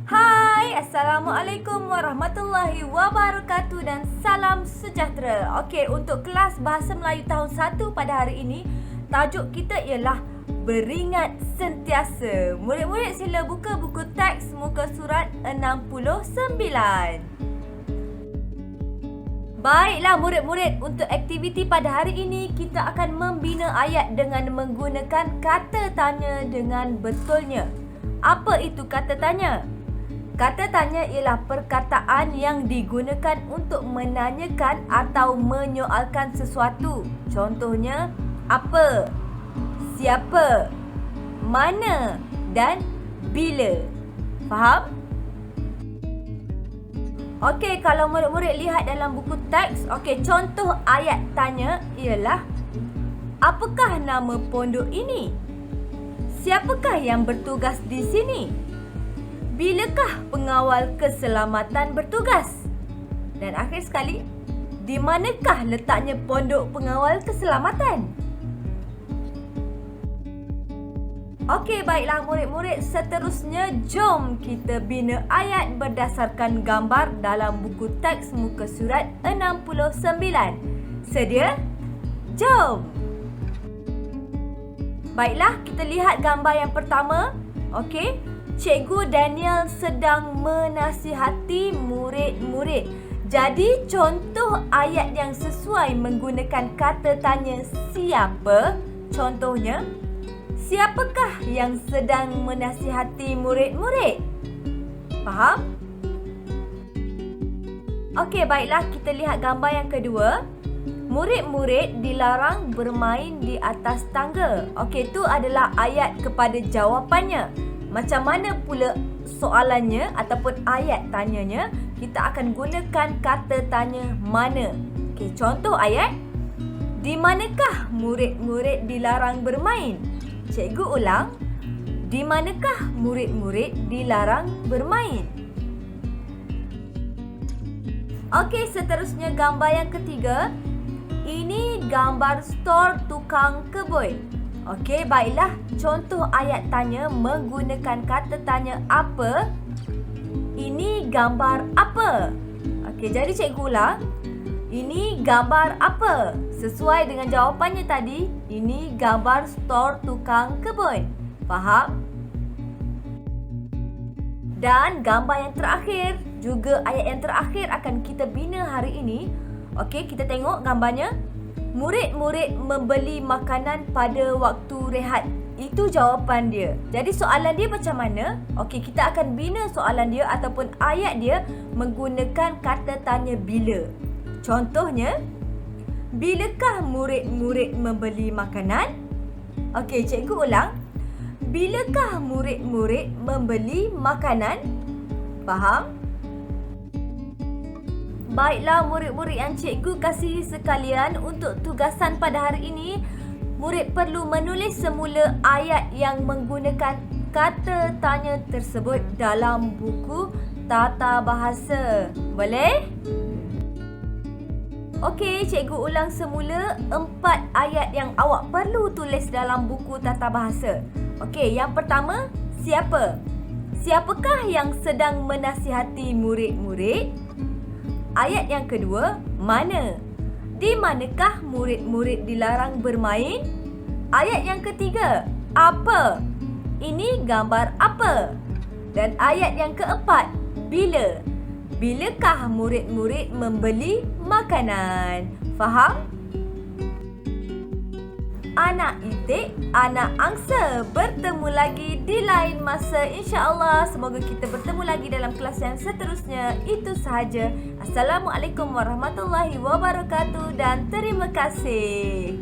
Hai, Assalamualaikum warahmatullahi wabarakatuh dan salam sejahtera. Okey, untuk kelas Bahasa Melayu tahun 1 pada hari ini, tajuk kita ialah beringat sentiasa. Murid-murid sila buka buku teks muka surat 69. Baiklah murid-murid, untuk aktiviti pada hari ini kita akan membina ayat dengan menggunakan kata tanya dengan betulnya. Apa itu kata tanya? Kata tanya ialah perkataan yang digunakan untuk menanyakan atau menyoalkan sesuatu. Contohnya, apa, siapa, mana dan bila. Faham? Okey, kalau murid-murid lihat dalam buku teks, okey, contoh ayat tanya ialah, apakah nama pondok ini? Siapakah yang bertugas di sini? Bilakah pengawal keselamatan bertugas? Dan akhir sekali, di manakah letaknya pondok pengawal keselamatan? Okey, baiklah murid-murid, seterusnya jom kita bina ayat berdasarkan gambar dalam buku teks muka surat 69. Sedia? Jom! Baiklah, kita lihat gambar yang pertama. Okey, Cikgu Daniel sedang menasihati murid-murid. Jadi contoh ayat yang sesuai menggunakan kata tanya siapa. Contohnya, siapakah yang sedang menasihati murid-murid? Faham? Okey, baiklah, kita lihat gambar yang kedua. Murid-murid dilarang bermain di atas tangga. Okey, itu adalah ayat kepada jawapannya. Macam mana pula soalannya ataupun ayat tanyanya? Kita akan gunakan kata tanya mana. Okey, contoh ayat. Di manakah murid-murid dilarang bermain? Cikgu ulang. Di manakah murid-murid dilarang bermain? Okey, seterusnya gambar yang ketiga. Ini gambar stor tukang kebun. Okey, baiklah. Contoh ayat tanya menggunakan kata tanya apa. Ini gambar apa? Okey, jadi cikgu ulang. Ini gambar apa? Sesuai dengan jawapannya tadi, ini gambar stor tukang kebun. Faham? Dan gambar yang terakhir, juga ayat yang terakhir akan kita bina hari ini. Okey, kita tengok gambarnya. Murid-murid membeli makanan pada waktu rehat. Itu jawapan dia. Jadi soalan dia macam mana? Okey, kita akan bina soalan dia ataupun ayat dia menggunakan kata tanya bila. Contohnya, bilakah murid-murid membeli makanan? Okey, cikgu ulang. Bilakah murid-murid membeli makanan? Faham? Baiklah murid-murid yang cikgu kasihi sekalian, untuk tugasan pada hari ini, murid perlu menulis semula ayat yang menggunakan kata tanya tersebut dalam buku tata bahasa. Boleh? Okey, cikgu ulang semula 4 ayat yang awak perlu tulis dalam buku tata bahasa. Okey, yang pertama, siapa? Siapakah yang sedang menasihati murid-murid? Ayat yang kedua, mana? Di manakah murid-murid dilarang bermain? Ayat yang ketiga, apa? Ini gambar apa? Dan ayat yang keempat, bila? Bilakah murid-murid membeli makanan? Faham? Anak itik, anak angsa. Bertemu lagi di lain masa, insya-Allah. Semoga kita bertemu lagi dalam kelas yang seterusnya. Itu sahaja. Assalamualaikum warahmatullahi wabarakatuh dan terima kasih.